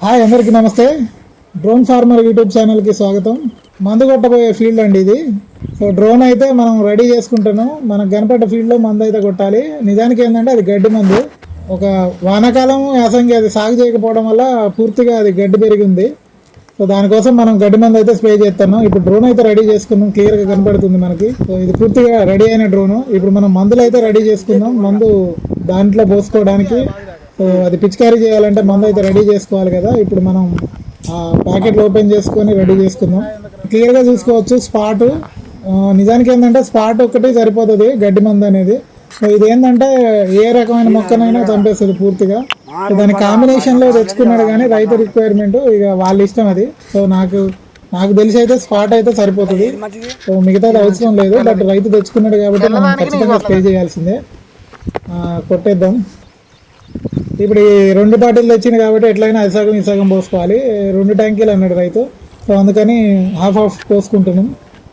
Hi అందరికీ నమస్తే. Drone farmer YouTube ఛానల్కి స్వాగతం. మందు కొట్టబోయే ఫీల్డ్ అండి ఇది. సో డ్రోన్ అయితే మనం రెడీ చేసుకుంటున్నాం. మనకు కనపడ్డ ఫీల్డ్లో మందు అయితే కొట్టాలి. నిజానికి ఏంటంటే అది గడ్డి మందు. ఒక వానాకాలం యాసంగి అది సాగు చేయకపోవడం వల్ల పూర్తిగా అది గడ్డి పెరిగింది. సో దానికోసం మనం గడ్డి మందు అయితే స్ప్రే చేస్తున్నాం. ఇప్పుడు డ్రోన్ అయితే రెడీ చేసుకున్నాం, క్లియర్గా కనపడుతుంది మనకి. సో ఇది పూర్తిగా రెడీ అయిన డ్రోను. ఇప్పుడు మనం మందులు అయితే రెడీ చేసుకుందాం. మందు దాంట్లో పోసుకోవడానికి అది పిచికారీ చేయాలంటే మందు అయితే రెడీ చేసుకోవాలి కదా. ఇప్పుడు మనం ప్యాకెట్లు ఓపెన్ చేసుకొని రెడీ చేసుకుందాం. క్లియర్గా చూసుకోవచ్చు స్పాట్. నిజానికి ఏంటంటే స్పాట్ ఒకటి సరిపోతుంది గడ్డి మందు అనేది. ఇది ఏంటంటే ఏ రకమైన మొక్కనైనా చంపేస్తుంది పూర్తిగా. దాని కాంబినేషన్లో తెచ్చుకున్నాడు కానీ రైతు రిక్వైర్మెంట్ ఇక వాళ్ళ ఇష్టం అది. సో నాకు తెలిసి అయితే స్పాట్ అయితే సరిపోతుంది. సో మిగతాది అవసరం లేదు. బట్ రైతు తెచ్చుకున్నాడు కాబట్టి మనం ఖచ్చితంగా స్ప్రే చేయాల్సిందే. కొట్టేద్దాం. ఇప్పుడు ఈ 2 బాటిల్ తెచ్చింది కాబట్టి ఎట్లయినా అది సగం ఈ సగం పోసుకోవాలి. 2 ట్యాంకీలు అన్నాడు రైతు. సో అందుకని హాఫ్ పోసుకుంటున్నాం.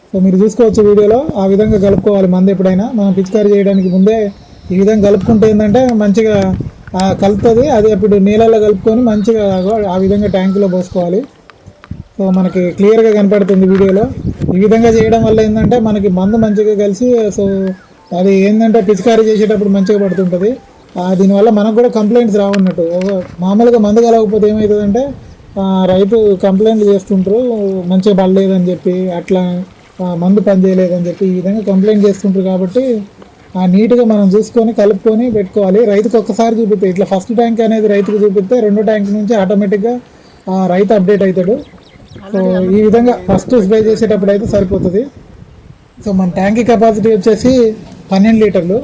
సో మీరు చూసుకోవచ్చు వీడియోలో. ఆ విధంగా కలుపుకోవాలి మందు. ఎప్పుడైనా మనం పిచికారీ చేయడానికి ముందే ఈ విధంగా కలుపుకుంటే ఏంటంటే మంచిగా కలుపుతుంది. అది అప్పుడు నీళ్ళల్లో కలుపుకొని మంచిగా ఆ విధంగా ట్యాంకులో పోసుకోవాలి. సో మనకి క్లియర్గా కనపడుతుంది వీడియోలో. ఈ విధంగా చేయడం వల్ల ఏంటంటే మనకి మందు మంచిగా కలిసి సో అది ఏంటంటే పిచికారీ చేసేటప్పుడు మంచిగా పడుతుంటుంది. దీనివల్ల మనకు కూడా కంప్లైంట్స్ రావన్నట్టు. మామూలుగా మందు కలగకపోతే ఏమవుతుందంటే రైతు కంప్లైంట్లు చేస్తుంటారు, మంచిగా పడలేదని చెప్పి, అట్లా మందు పని చేయలేదని చెప్పి ఈ విధంగా కంప్లైంట్ చేస్తుంటారు. కాబట్టి నీట్గా మనం చూసుకొని కలుపుకొని పెట్టుకోవాలి. రైతుకు ఒక్కసారి చూపిస్తే ఇట్లా ఫస్ట్ ట్యాంక్ అనేది రైతుకు చూపిస్తే 2వ ట్యాంక్ నుంచి ఆటోమేటిక్గా రైతు అప్డేట్ అవుతాడు. సో ఈ విధంగా ఫస్ట్ స్ప్రే చేసేటప్పుడు అయితే సరిపోతుంది. సో మన ట్యాంక్ కెపాసిటీ వచ్చేసి 12 లీటర్లు.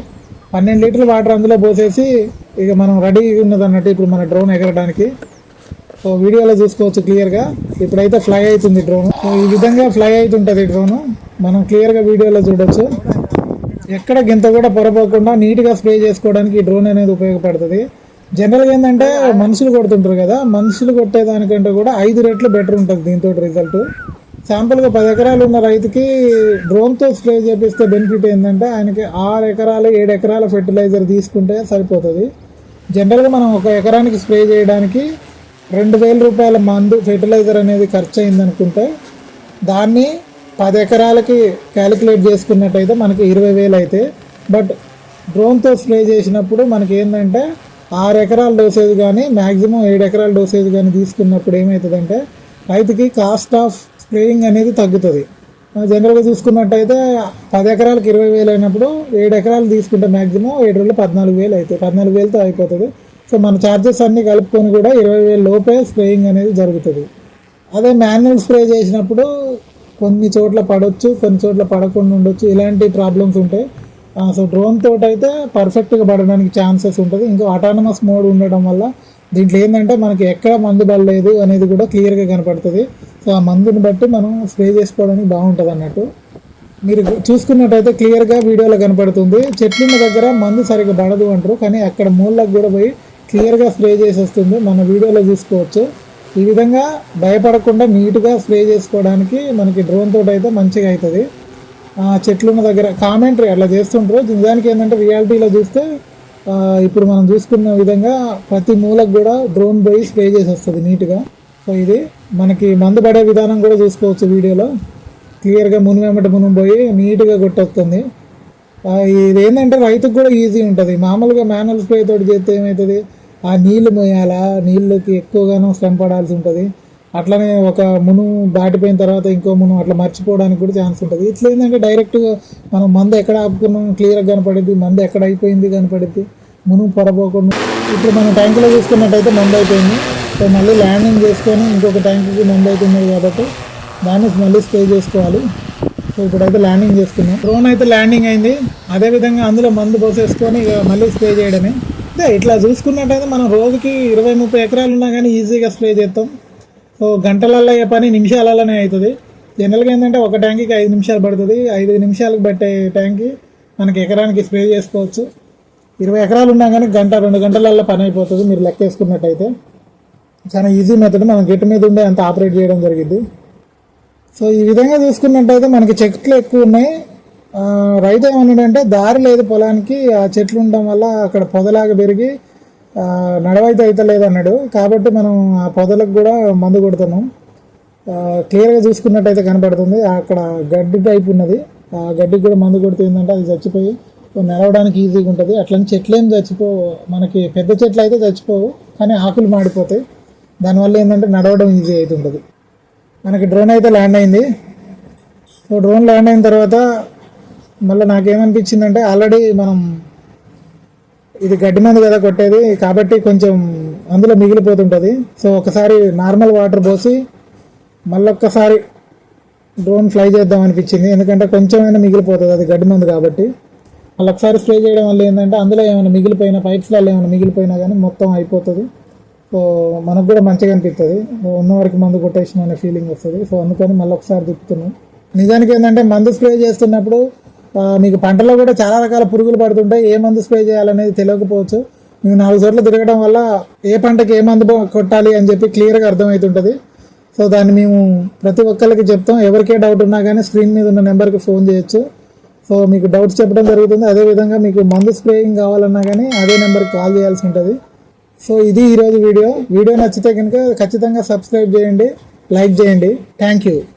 12 లీటర్ల వాటర్ అందులో పోసేసి ఇక మనం రెడీ ఉన్నది అన్నట్టు ఇప్పుడు మన డ్రోన్ ఎగరడానికి. సో వీడియోలో చూసుకోవచ్చు క్లియర్గా. ఇప్పుడైతే ఫ్లై అవుతుంది డ్రోన్. సో ఈ విధంగా ఫ్లై అవుతుంటుంది డ్రోను. మనం క్లియర్గా వీడియోలో చూడొచ్చు. ఎక్కడ గింత కూడా పొరపోకుండా నీట్గా స్ప్రే చేసుకోవడానికి ఈ డ్రోన్ అనేది ఉపయోగపడుతుంది. జనరల్గా ఏంటంటే మనుషులు కొడుతుంటారు కదా, మనుషులు కొట్టేదానికంటే కూడా 5 రెట్లు బెటర్ ఉంటుంది దీంతో రిజల్ట్. శాంపుల్గా 10 ఎకరాలు ఉన్న రైతుకి డ్రోన్తో స్ప్రే చేపిస్తే బెనిఫిట్ ఏంటంటే ఆయనకి 6 ఎకరాలు 7 ఎకరాల ఫెర్టిలైజర్ తీసుకుంటే సరిపోతుంది. జనరల్గా మనం 1 ఎకరానికి స్ప్రే చేయడానికి 2,000 రూపాయల మందు ఫెర్టిలైజర్ అనేది ఖర్చు అయిందనుకుంటే దాన్ని 10 ఎకరాలకి క్యాలిక్యులేట్ చేసుకున్నట్టయితే మనకి 20,000 అయితే. బట్ డ్రోన్తో స్ప్రే చేసినప్పుడు మనకి ఏంటంటే 6 ఎకరాల డోసేజ్ కానీ మ్యాక్సిమం 7 ఎకరాల డోసేజ్ కానీ తీసుకున్నప్పుడు ఏమవుతుందంటే రైతుకి కాస్ట్ ఆఫ్ స్ప్రేయింగ్ అనేది తగ్గుతుంది. జనరల్గా చూసుకున్నట్టయితే 10 ఎకరాలకు 20,000 అయినప్పుడు 7 ఎకరాలు తీసుకుంటే మ్యాక్సిమం 7 రోజులు 14,000 అవుతాయి. 14,000తో అయిపోతుంది. సో మన ఛార్జెస్ అన్నీ కలుపుకొని కూడా 20,000 లోపే స్ప్రేయింగ్ అనేది జరుగుతుంది. అదే మాన్యువల్ స్ప్రే చేసినప్పుడు కొన్ని చోట్ల పడవచ్చు, కొన్ని చోట్ల పడకుండా ఉండొచ్చు. ఇలాంటి ప్రాబ్లమ్స్ ఉంటాయి. సో డ్రోన్ తోటి అయితే పర్ఫెక్ట్గా పడడానికి ఛాన్సెస్ ఉంటుంది. ఇంకా ఆటానమస్ మోడ్ ఉండడం వల్ల దీంట్లో ఏంటంటే మనకి ఎక్కడ మందు పడలేదు అనేది కూడా క్లియర్గా కనపడుతుంది. సో ఆ మందుని బట్టి మనం స్ప్రే చేసుకోవడానికి బాగుంటుంది అన్నట్టు. మీరు చూసుకున్నట్టయితే క్లియర్గా వీడియోలో కనపడుతుంది. చెట్లున్న దగ్గర మందు సరిగ్గా పడదు అంటారు, కానీ అక్కడ మూలకు కూడా పోయి క్లియర్గా స్ప్రే చేసి వస్తుంది. మన వీడియోలో చూసుకోవచ్చు. ఈ విధంగా భయపడకుండా నీట్గా స్ప్రే చేసుకోవడానికి మనకి డ్రోన్ తోటి అయితే మంచిగా అవుతుంది. చెట్లున్న దగ్గర కామెంటరీ అట్లా చేస్తుంటారు. నిజానికి ఏంటంటే రియాలిటీలో చూస్తే ఇప్పుడు మనం చూసుకున్న విధంగా ప్రతి మూలకు కూడా డ్రోన్ పోయి స్ప్రే చేసి వస్తుంది నీట్గా. సో ఇది మనకి మందు పడే విధానం కూడా చూసుకోవచ్చు వీడియోలో. క్లియర్గా మునుము పోయి నీట్గా కొట్టొస్తుంది. ఇది ఏంటంటే రైతుకు కూడా ఈజీ ఉంటుంది. మామూలుగా మాన్యువల్ స్ప్రే తోటి చేస్తే ఏమవుతుంది, ఆ నీళ్లు మోయాలా, నీళ్ళకి ఎక్కువగానో శ్రమ పడాల్సి ఉంటుంది. అట్లనే ఒక మును దాటిపోయిన తర్వాత ఇంకో మును అట్లా మర్చిపోవడానికి కూడా ఛాన్స్ ఉంటుంది. ఇట్లా ఏంటంటే డైరెక్ట్గా మనం మందు ఎక్కడ ఆపుకున్నాం క్లియర్గా కనపడుద్ది, మందు ఎక్కడ అయిపోయింది కనపడుద్ది, మును పొరపోకుండా. ఇప్పుడు మనం ట్యాంకులో చూసుకున్నట్టయితే మందు అయిపోయింది. సో మళ్ళీ ల్యాండింగ్ చేసుకొని ఇంకొక ట్యాంకుకి మందు అవుతున్నది కాబట్టి దాన్ని మళ్ళీ స్ప్రే చేసుకోవాలి. సో ఇప్పుడైతే ల్యాండింగ్ చేసుకున్నాం. డ్రోన్ అయితే ల్యాండింగ్ అయింది. అదేవిధంగా అందులో మందు పోసేసుకొని ఇక మళ్ళీ స్ప్రే చేయడమే. అదే ఇట్లా చూసుకున్నట్టయితే మనం రోజుకి 20-30 ఎకరాలు ఉన్నా కానీ ఈజీగా స్ప్రే చేస్తాం. సో గంటలల్లో ఏ పని నిమిషాలలోనే అవుతుంది. జనరల్గా ఏంటంటే ఒక ట్యాంకీకి 5 నిమిషాలు పడుతుంది. 5 నిమిషాలకు పట్టే ట్యాంకీ మనకి ఎకరానికి స్ప్రే చేసుకోవచ్చు. 20 ఎకరాలు ఉన్నా కానీ 1-2 గంటలల్లో పని అయిపోతుంది. మీరు లెక్క వేసుకున్నట్టయితే చాలా ఈజీ మెథడ్. మనం గెట్ మీద ఉండే అంత ఆపరేట్ చేయడం జరిగింది. సో ఈ విధంగా చూసుకున్నట్టయితే మనకి చెట్లు ఎక్కువ ఉన్నాయి. రైతు ఏమన్నాడంటే దారి లేదు పొలానికి, ఆ చెట్లు ఉండడం వల్ల అక్కడ పొదలాగా పెరిగి నడవైతే అయితే లేదన్నాడు. కాబట్టి మనం ఆ పొదలకు కూడా మందు కొడుతున్నాం. క్లియర్గా చూసుకున్నట్టయితే కనపడుతుంది అక్కడ గడ్డి టైప్ ఉన్నది. ఆ గడ్డికి కూడా మందు కొడితే ఏంటంటే అది చచ్చిపోయి నడవడానికి ఈజీగా ఉంటుంది. అట్లని చెట్లు ఏం చచ్చిపోవు, మనకి పెద్ద చెట్లు అయితే చచ్చిపోవు కానీ ఆకులు మాడిపోతాయి. దానివల్ల ఏంటంటే నడవడం ఈజీ అవుతుంటుంది. మనకి డ్రోన్ అయితే ల్యాండ్ అయింది. సో డ్రోన్ ల్యాండ్ అయిన తర్వాత మళ్ళీ నాకేమనిపించిందంటే ఆల్రెడీ మనం ఇది గడ్డి మందు కదా కొట్టేది, కాబట్టి కొంచెం అందులో మిగిలిపోతుంటుంది. సో ఒకసారి నార్మల్ వాటర్ పోసి మళ్ళొక్కసారి డ్రోన్ ఫ్లై చేద్దాం అనిపించింది. ఎందుకంటే కొంచెమైనా మిగిలిపోతుంది, అది గడ్డి మందు కాబట్టి. మళ్ళీ ఒకసారి స్ప్రే చేయడం వల్ల ఏంటంటే అందులో ఏమైనా మిగిలిపోయినా, పైప్స్లలో ఏమైనా మిగిలిపోయినా కానీ మొత్తం అయిపోతుంది. సో మనకు కూడా మంచిగా అనిపిస్తుంది, ఉన్నవరకు మందు కొట్టేసిన అనే ఫీలింగ్ వస్తుంది. సో అందుకని మళ్ళీ ఒకసారి తిప్పుతున్నాం. నిజానికి ఏంటంటే మందు స్ప్రే చేస్తున్నప్పుడు మీకు పంటలో కూడా చాలా రకాల పురుగులు పడుతుంటాయి. ఏ మందు స్ప్రే చేయాలనేది తెలియకపోవచ్చు. మేము 4 చోట్ల తిరగడం వల్ల ఏ పంటకి ఏ మందు కొట్టాలి అని చెప్పి క్లియర్గా అర్థమవుతుంటుంది. సో దాన్ని మేము ప్రతి ఒక్కరికి చెప్తాం. ఎవరికే డౌట్ ఉన్నా కానీ స్క్రీన్ మీద ఉన్న నెంబర్కి ఫోన్ చేయొచ్చు. సో మీకు డౌట్స్ చెప్పడం జరుగుతుంది. అదేవిధంగా మీకు మందు స్ప్రేయింగ్ కావాలన్నా కానీ అదే నెంబర్కి కాల్ చేయాల్సి ఉంటుంది. సో ఇది ఈరోజు వీడియో నచ్చితే కనుక ఖచ్చితంగా సబ్స్క్రైబ్ చేయండి, లైక్ చేయండి. Thank you.